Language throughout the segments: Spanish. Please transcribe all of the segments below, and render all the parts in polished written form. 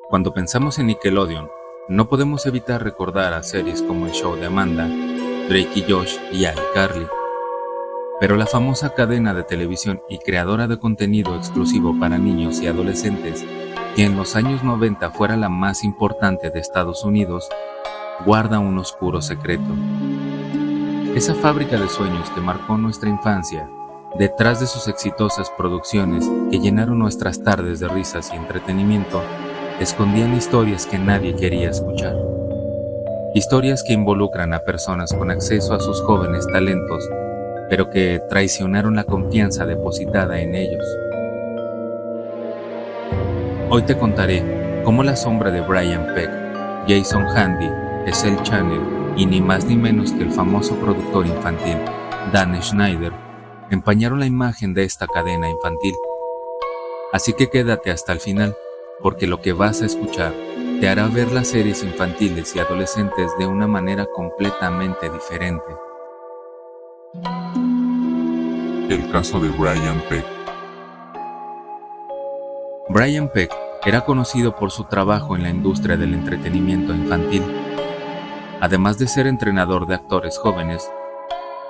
Cuando pensamos en Nickelodeon, no podemos evitar recordar a series como El Show de Amanda, Drake y Josh y iCarly. Pero la famosa cadena de televisión y creadora de contenido exclusivo para niños y adolescentes, que en los años 90 fuera la más importante de Estados Unidos, guarda un oscuro secreto. Esa fábrica de sueños que marcó nuestra infancia, detrás de sus exitosas producciones que llenaron nuestras tardes de risas y entretenimiento, escondían historias que nadie quería escuchar. Historias que involucran a personas con acceso a sus jóvenes talentos, pero que traicionaron la confianza depositada en ellos. Hoy te contaré cómo la sombra de Brian Peck, Jason Handy, Esel Channel y ni más ni menos que el famoso productor infantil Dan Schneider empañaron la imagen de esta cadena infantil. Así que quédate hasta el final, porque lo que vas a escuchar te hará ver las series infantiles y adolescentes de una manera completamente diferente. El caso de Brian Peck. Brian Peck era conocido por su trabajo en la industria del entretenimiento infantil. Además de ser entrenador de actores jóvenes,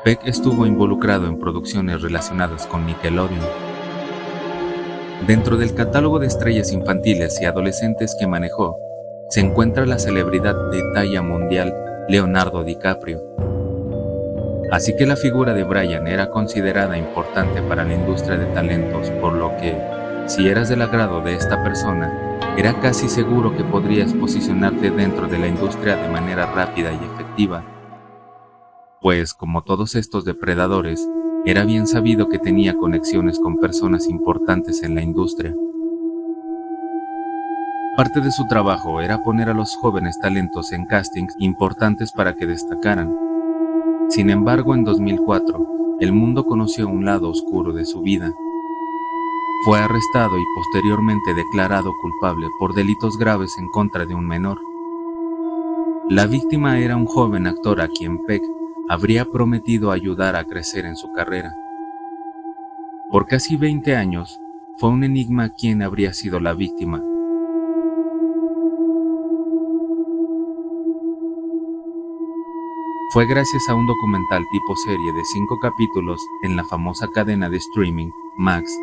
Peck estuvo involucrado en producciones relacionadas con Nickelodeon. Dentro del catálogo de estrellas infantiles y adolescentes que manejó, se encuentra la celebridad de talla mundial Leonardo DiCaprio. Así que la figura de Brian era considerada importante para la industria de talentos, por lo que, si eras del agrado de esta persona, era casi seguro que podrías posicionarte dentro de la industria de manera rápida y efectiva. Pues, como todos estos depredadores, era bien sabido que tenía conexiones con personas importantes en la industria. Parte de su trabajo era poner a los jóvenes talentos en castings importantes para que destacaran. Sin embargo, en 2004, el mundo conoció un lado oscuro de su vida. Fue arrestado y posteriormente declarado culpable por delitos graves en contra de un menor. La víctima era un joven actor a quien Peck habría prometido ayudar a crecer en su carrera. Por casi 20 años, fue un enigma quién habría sido la víctima. Fue gracias a un documental tipo serie de 5 capítulos en la famosa cadena de streaming, Max,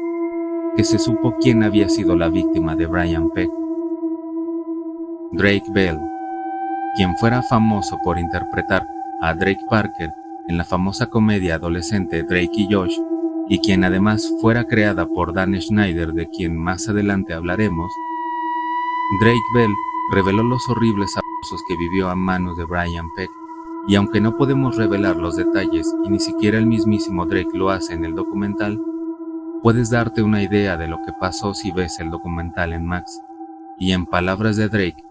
que se supo quién había sido la víctima de Brian Peck. Drake Bell, quien fuera famoso por interpretar a Drake Parker en la famosa comedia adolescente Drake y Josh, y quien además fuera creada por Dan Schneider, de quien más adelante hablaremos. Drake Bell reveló los horribles abusos que vivió a manos de Brian Peck, y aunque no podemos revelar los detalles y ni siquiera el mismísimo Drake lo hace en el documental, puedes darte una idea de lo que pasó si ves el documental en Max, y en palabras de Drake,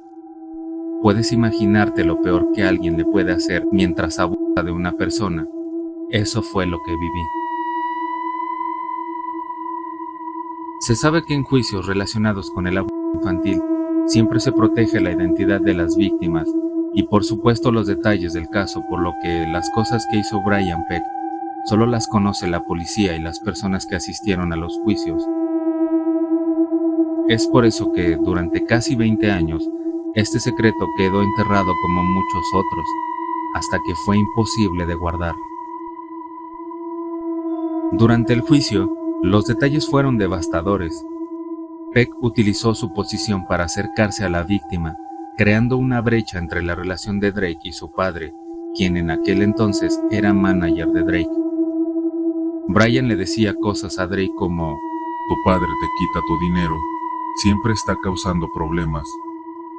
puedes imaginarte lo peor que alguien le puede hacer mientras abusa de una persona. Eso fue lo que viví. Se sabe que en juicios relacionados con el abuso infantil, siempre se protege la identidad de las víctimas y por supuesto los detalles del caso, por lo que las cosas que hizo Brian Peck solo las conoce la policía y las personas que asistieron a los juicios. Es por eso que durante casi 20 años, este secreto quedó enterrado como muchos otros, hasta que fue imposible de guardar. Durante el juicio, los detalles fueron devastadores. Peck utilizó su posición para acercarse a la víctima, creando una brecha entre la relación de Drake y su padre, quien en aquel entonces era manager de Drake. Brian le decía cosas a Drake como: Tu padre te quita tu dinero, siempre está causando problemas.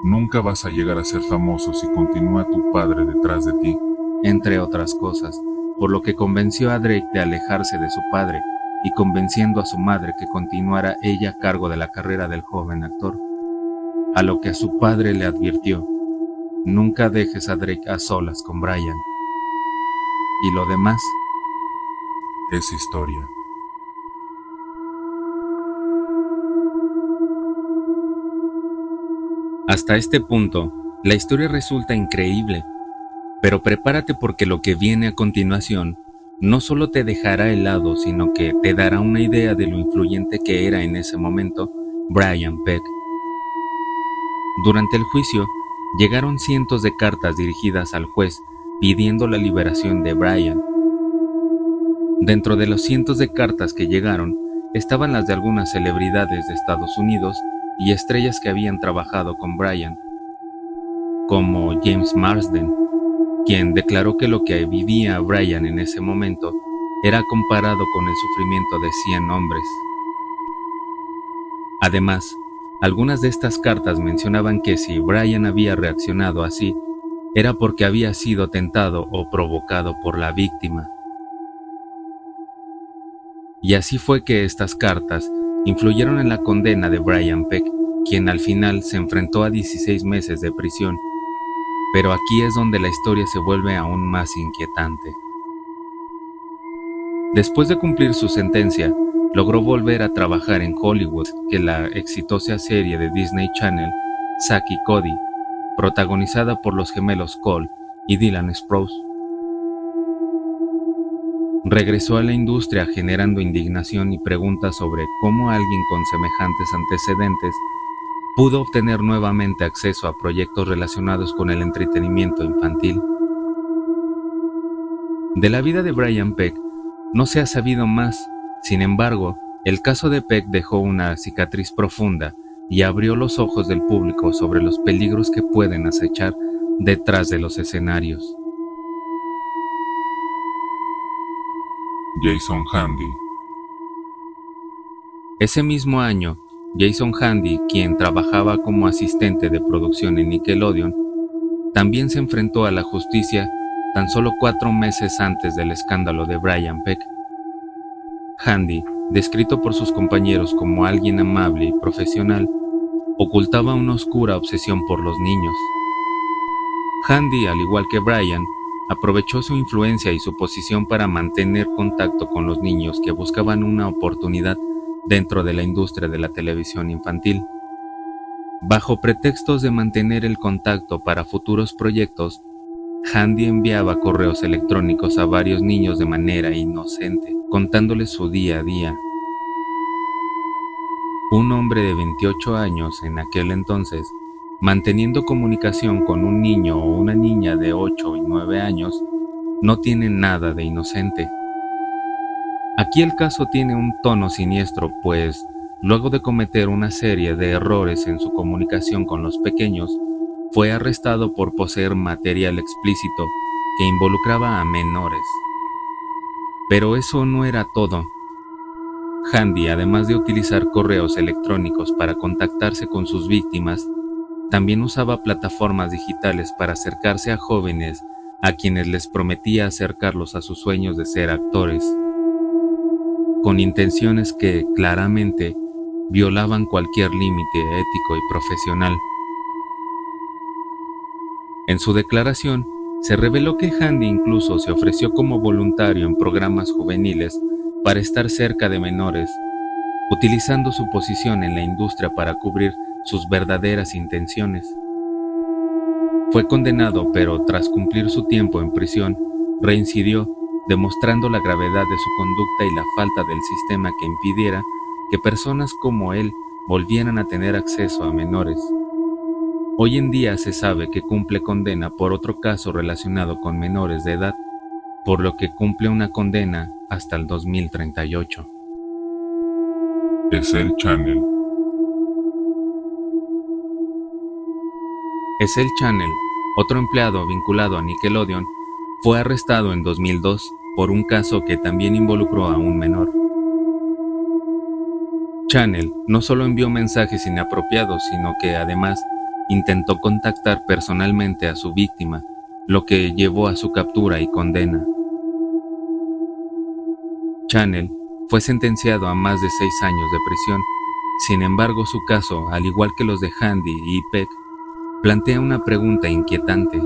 Nunca vas a llegar a ser famoso si continúa tu padre detrás de ti, entre otras cosas, por lo que convenció a Drake de alejarse de su padre y convenciendo a su madre que continuara ella a cargo de la carrera del joven actor. A lo que a su padre le advirtió: nunca dejes a Drake a solas con Brian. Y lo demás es historia. Hasta este punto, la historia resulta increíble, pero prepárate porque lo que viene a continuación no solo te dejará helado, sino que te dará una idea de lo influyente que era en ese momento Brian Peck. Durante el juicio, llegaron cientos de cartas dirigidas al juez pidiendo la liberación de Brian. Dentro de los cientos de cartas que llegaron, estaban las de algunas celebridades de Estados Unidos y estrellas que habían trabajado con Brian, como James Marsden, quien declaró que lo que vivía Brian en ese momento era comparado con el sufrimiento de 100 hombres. Además, algunas de estas cartas mencionaban que si Brian había reaccionado así, era porque había sido tentado o provocado por la víctima. Y así fue que estas cartas influyeron en la condena de Brian Peck, quien al final se enfrentó a 16 meses de prisión. Pero aquí es donde la historia se vuelve aún más inquietante. Después de cumplir su sentencia, logró volver a trabajar en Hollywood, que la exitosa serie de Disney Channel, Zack y Cody, protagonizada por los gemelos Cole y Dylan Sprouse. Regresó a la industria generando indignación y preguntas sobre cómo alguien con semejantes antecedentes pudo obtener nuevamente acceso a proyectos relacionados con el entretenimiento infantil. De la vida de Brian Peck no se ha sabido más. Sin embargo, el caso de Peck dejó una cicatriz profunda y abrió los ojos del público sobre los peligros que pueden acechar detrás de los escenarios. Jason Handy. Ese mismo año, Jason Handy, quien trabajaba como asistente de producción en Nickelodeon, también se enfrentó a la justicia tan solo 4 meses antes del escándalo de Brian Peck. Handy, descrito por sus compañeros como alguien amable y profesional, ocultaba una oscura obsesión por los niños. Handy, al igual que Brian, aprovechó su influencia y su posición para mantener contacto con los niños que buscaban una oportunidad dentro de la industria de la televisión infantil. Bajo pretextos de mantener el contacto para futuros proyectos, Handy enviaba correos electrónicos a varios niños de manera inocente, contándoles su día a día. Un hombre de 28 años en aquel entonces, manteniendo comunicación con un niño o una niña de 8 y 9 años, no tiene nada de inocente. Aquí el caso tiene un tono siniestro, pues, luego de cometer una serie de errores en su comunicación con los pequeños, fue arrestado por poseer material explícito que involucraba a menores. Pero eso no era todo. Handy, además de utilizar correos electrónicos para contactarse con sus víctimas, también usaba plataformas digitales para acercarse a jóvenes a quienes les prometía acercarlos a sus sueños de ser actores, con intenciones que, claramente, violaban cualquier límite ético y profesional. En su declaración, se reveló que Handy incluso se ofreció como voluntario en programas juveniles para estar cerca de menores, utilizando su posición en la industria para cubrir sus verdaderas intenciones. Fue condenado, pero tras cumplir su tiempo en prisión, reincidió, demostrando la gravedad de su conducta y la falta del sistema que impidiera que personas como él volvieran a tener acceso a menores. Hoy en día se sabe que cumple condena por otro caso relacionado con menores de edad, por lo que cumple una condena hasta el 2038. Esel Channel. Esel Channel, otro empleado vinculado a Nickelodeon, fue arrestado en 2002 por un caso que también involucró a un menor. Channel no solo envió mensajes inapropiados, sino que además intentó contactar personalmente a su víctima, lo que llevó a su captura y condena. Channel fue sentenciado a más de 6 años de prisión. Sin embargo, su caso, al igual que los de Handy y Peck, plantea una pregunta inquietante.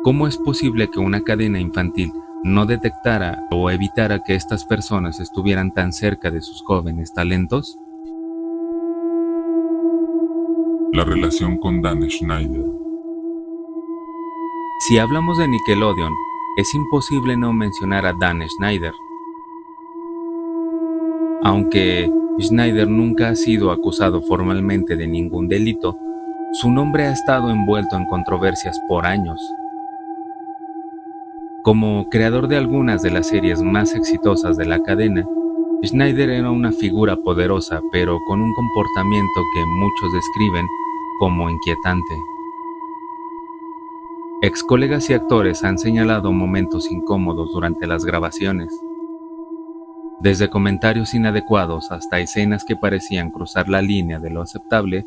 ¿Cómo es posible que una cadena infantil no detectara o evitara que estas personas estuvieran tan cerca de sus jóvenes talentos? La relación con Dan Schneider. Si hablamos de Nickelodeon, es imposible no mencionar a Dan Schneider. Aunque Schneider nunca ha sido acusado formalmente de ningún delito, su nombre ha estado envuelto en controversias por años. Como creador de algunas de las series más exitosas de la cadena, Schneider era una figura poderosa, pero con un comportamiento que muchos describen como inquietante. Ex colegas y actores han señalado momentos incómodos durante las grabaciones, desde comentarios inadecuados hasta escenas que parecían cruzar la línea de lo aceptable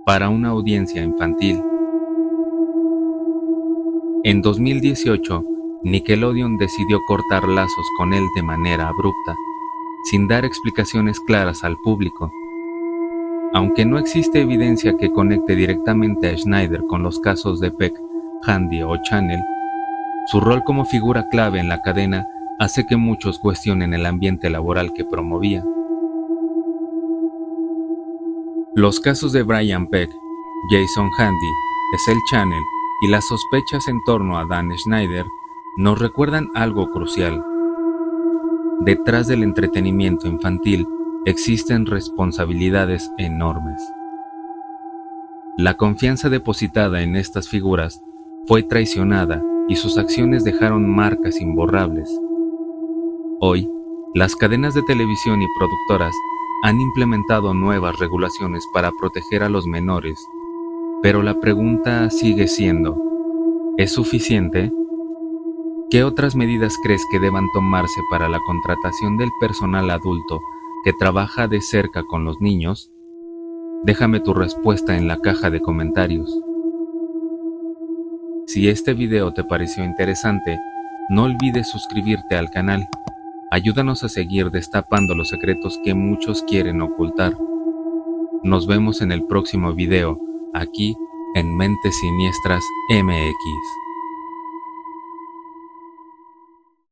para una audiencia infantil. En 2018, Nickelodeon decidió cortar lazos con él de manera abrupta, sin dar explicaciones claras al público. Aunque no existe evidencia que conecte directamente a Schneider con los casos de Peck, Handy o Channel, su rol como figura clave en la cadena hace que muchos cuestionen el ambiente laboral que promovía. Los casos de Brian Peck, Jason Handy, Esel Channel y las sospechas en torno a Dan Schneider nos recuerdan algo crucial. Detrás del entretenimiento infantil existen responsabilidades enormes. La confianza depositada en estas figuras fue traicionada y sus acciones dejaron marcas imborrables. Hoy, las cadenas de televisión y productoras han implementado nuevas regulaciones para proteger a los menores, pero la pregunta sigue siendo, ¿es suficiente? ¿Qué otras medidas crees que deban tomarse para la contratación del personal adulto que trabaja de cerca con los niños? Déjame tu respuesta en la caja de comentarios. Si este video te pareció interesante, no olvides suscribirte al canal. Ayúdanos a seguir destapando los secretos que muchos quieren ocultar. Nos vemos en el próximo video, aquí en Mentes Siniestras MX.